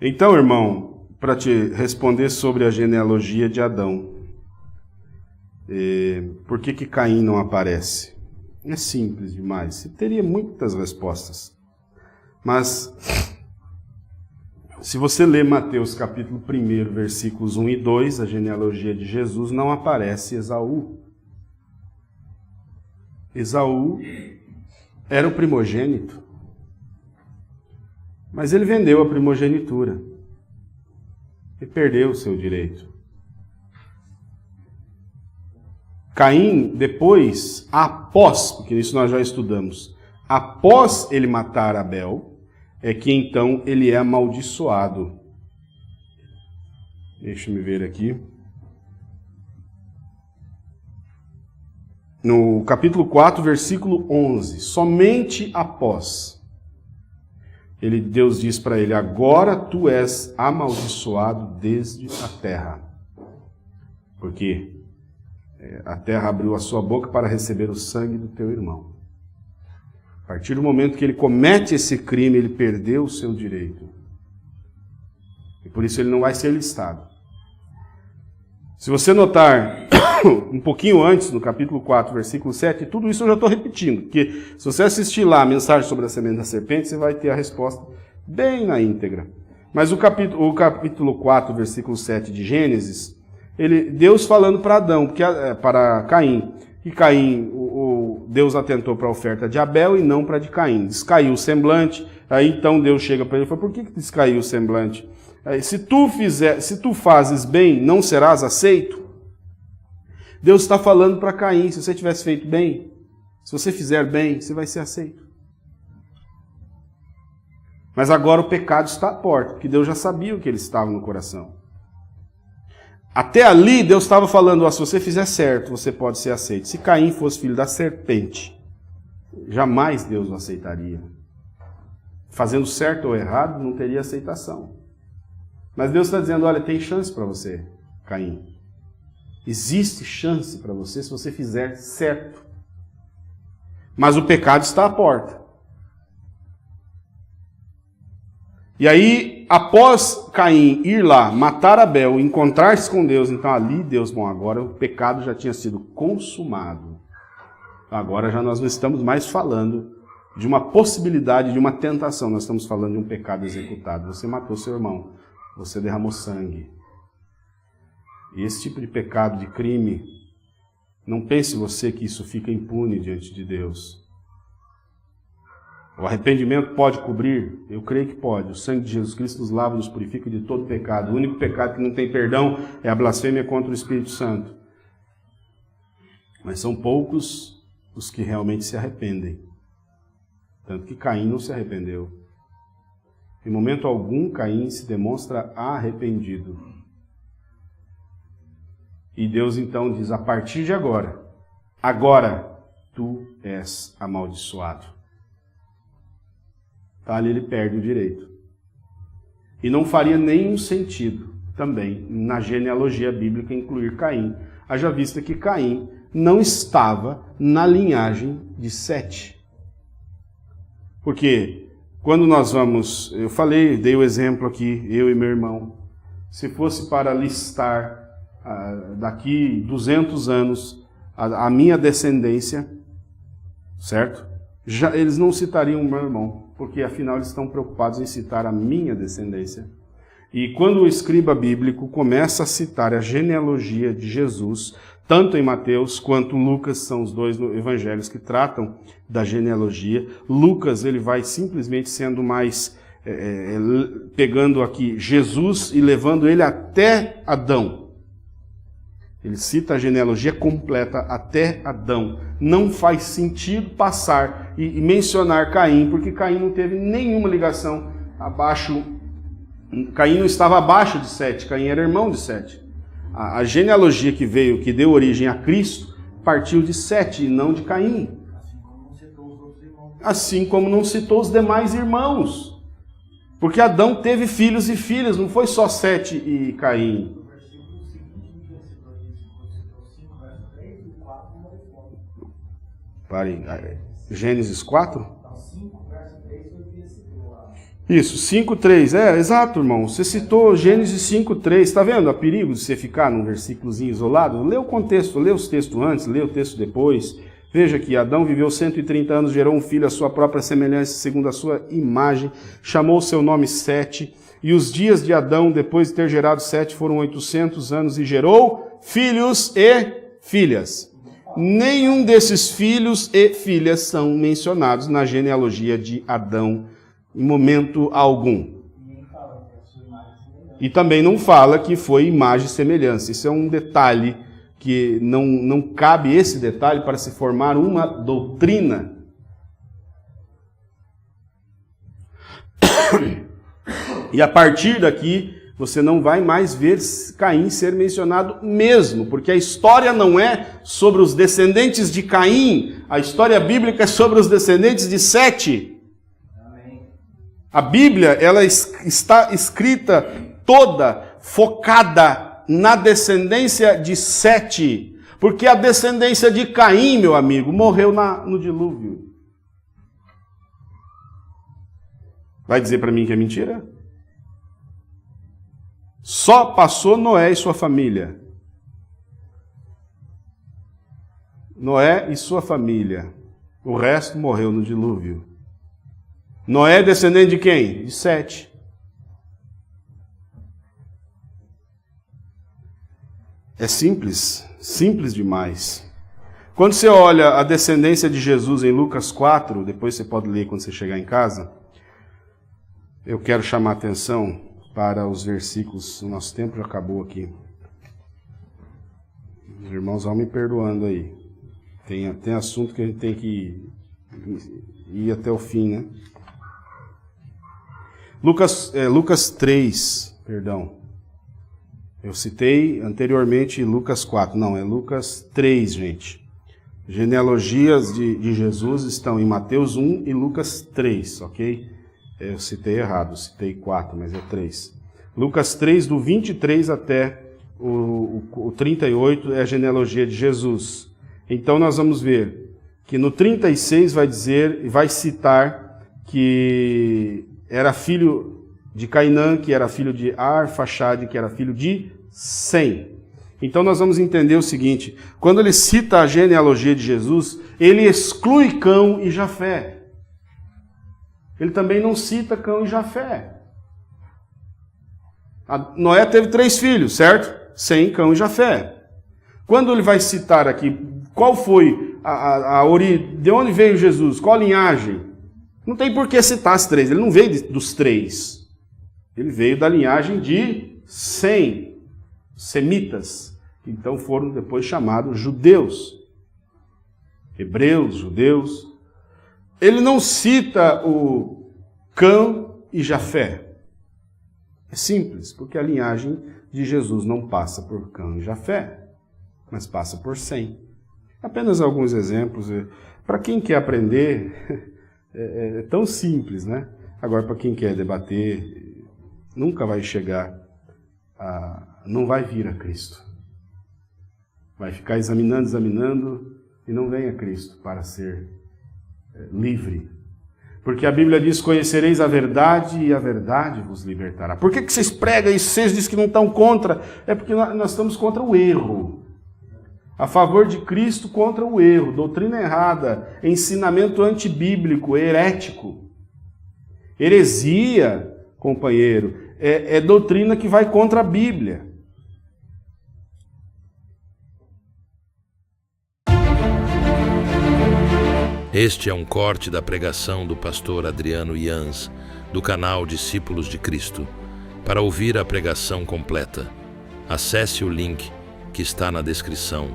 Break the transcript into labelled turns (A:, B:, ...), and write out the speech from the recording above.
A: Então, irmão, para te responder sobre a genealogia de Adão, por que Caim não aparece? É simples demais. Você teria muitas respostas. Mas, se você ler Mateus capítulo 1, versículos 1 e 2, a genealogia de Jesus, não aparece Esaú. Esaú era o primogênito. Mas ele vendeu a primogenitura. E perdeu o seu direito. Caim, depois, porque isso nós já estudamos, após ele matar Abel, é que então ele é amaldiçoado. Deixa eu ver aqui. No capítulo 4, versículo 11, somente após, Deus diz para ele, agora tu és amaldiçoado desde a terra. Porque a terra abriu a sua boca para receber o sangue do teu irmão. A partir do momento que ele comete esse crime, ele perdeu o seu direito. E por isso ele não vai ser listado. Se você notar um pouquinho antes, no capítulo 4, versículo 7, tudo isso eu já estou repetindo, porque se você assistir lá a mensagem sobre a semente da serpente, você vai ter a resposta bem na íntegra. Mas o capítulo 4, versículo 7 de Gênesis, Deus falando para Adão, para Caim, que Caim, Deus atentou para a oferta de Abel e não para a de Caim. Descaiu o semblante, aí então Deus chega para ele e fala, por que descaiu o semblante? Se tu fazes bem, não serás aceito? Deus está falando para Caim, se você tivesse feito bem, se você fizer bem, você vai ser aceito. Mas agora o pecado está à porta, porque Deus já sabia o que ele estava no coração. Até ali, Deus estava falando, se você fizer certo, você pode ser aceito. Se Caim fosse filho da serpente, jamais Deus o aceitaria. Fazendo certo ou errado, não teria aceitação. Mas Deus está dizendo, olha, tem chance para você, Caim. Existe chance para você se você fizer certo. Mas o pecado está à porta. E aí, após Caim ir lá, matar Abel, encontrar-se com Deus, então ali Deus, agora o pecado já tinha sido consumado. Agora já nós não estamos mais falando de uma possibilidade, de uma tentação, nós estamos falando de um pecado executado. Você matou seu irmão, você derramou sangue. E esse tipo de pecado, de crime, não pense você que isso fica impune diante de Deus. O arrependimento pode cobrir? Eu creio que pode. O sangue de Jesus Cristo nos lava e nos purifica de todo pecado. O único pecado que não tem perdão é a blasfêmia contra o Espírito Santo. Mas são poucos os que realmente se arrependem. Tanto que Caim não se arrependeu. Em momento algum, Caim se demonstra arrependido. E Deus então diz, a partir de agora tu és amaldiçoado. Ali ele perde o direito. E não faria nenhum sentido também na genealogia bíblica incluir Caim, haja vista que Caim não estava na linhagem de Sete. Porque quando nós vamos, dei o exemplo aqui, eu e meu irmão, se fosse para listar daqui 200 anos a minha descendência, certo? Eles não citariam o meu irmão, porque afinal eles estão preocupados em citar a minha descendência. E quando o escriba bíblico começa a citar a genealogia de Jesus, tanto em Mateus quanto Lucas, são os dois evangelhos que tratam da genealogia, Lucas ele vai simplesmente sendo mais, pegando aqui Jesus e levando ele até Adão. Ele cita a genealogia completa até Adão. Não faz sentido passar e mencionar Caim, porque Caim não teve nenhuma ligação abaixo. Caim não estava abaixo de Sete, Caim era irmão de Sete. A genealogia que deu origem a Cristo, partiu de Sete e não de Caim. Assim como não citou os demais irmãos. Porque Adão teve filhos e filhas, não foi só Sete e Caim. Parem. Gênesis 4? Isso, 5:3. Exato, irmão. Você citou Gênesis 5:3. Está vendo? Há perigo de você ficar num versículozinho isolado? Lê o contexto, lê os textos antes, lê o texto depois. Veja que Adão viveu 130 anos, gerou um filho à sua própria semelhança, segundo a sua imagem, chamou seu nome Sete. E os dias de Adão, depois de ter gerado Sete, foram 800 anos e gerou filhos e filhas. Nenhum desses filhos e filhas são mencionados na genealogia de Adão em momento algum. E também não fala que foi imagem e semelhança. Isso é um detalhe que não cabe esse detalhe para se formar uma doutrina. E a partir daqui, você não vai mais ver Caim ser mencionado mesmo, porque a história não é sobre os descendentes de Caim, a história bíblica é sobre os descendentes de Sete. A Bíblia, ela está escrita toda, focada na descendência de Sete, porque a descendência de Caim, meu amigo, morreu no dilúvio. Vai dizer para mim que é mentira? Só passou Noé e sua família. Noé e sua família. O resto morreu no dilúvio. Noé é descendente de quem? De Sete. É simples, simples demais. Quando você olha a descendência de Jesus em Lucas 4, depois você pode ler quando você chegar em casa, eu quero chamar a atenção para os versículos, o nosso tempo já acabou aqui. Os irmãos vão me perdoando aí. Tem assunto que a gente tem que ir até o fim, né? Lucas 3, perdão. Eu citei anteriormente Lucas 4. Não, é Lucas 3, gente. Genealogias de Jesus estão em Mateus 1 e Lucas 3, ok? Eu citei errado, citei 4, mas é 3. Lucas 3, do 23 até o 38, é a genealogia de Jesus. Então nós vamos ver que no 36 vai citar que era filho de Cainã, que era filho de Arfaxade, que era filho de Sem. Então nós vamos entender o seguinte, quando ele cita a genealogia de Jesus, ele exclui Cão e Jafé. Ele também não cita Cão e Jafé. Noé teve 3 filhos, certo? Sem, Cão e Jafé. Quando ele vai citar aqui, qual foi a origem, de onde veio Jesus, qual a linhagem? Não tem por que citar as 3, ele não veio dos 3. Ele veio da linhagem de Sem, semitas, que então foram depois chamados judeus. Hebreus, judeus. Ele não cita o Cão e Jafé. É simples, porque a linhagem de Jesus não passa por Cão e Jafé, mas passa por Sem. Apenas alguns exemplos. Para quem quer aprender, é tão simples, né? Agora, para quem quer debater, nunca vai chegar não vai vir a Cristo. Vai ficar examinando, e não vem a Cristo para ser livre. Porque a Bíblia diz, conhecereis a verdade e a verdade vos libertará. Por que vocês pregam isso? Vocês dizem que não estão contra? É porque nós estamos contra o erro. A favor de Cristo contra o erro. Doutrina errada, ensinamento antibíblico, herético. Heresia, companheiro, é doutrina que vai contra a Bíblia.
B: Este é um corte da pregação do pastor Adriano Jans, do canal Discípulos de Cristo. Para ouvir a pregação completa, acesse o link que está na descrição.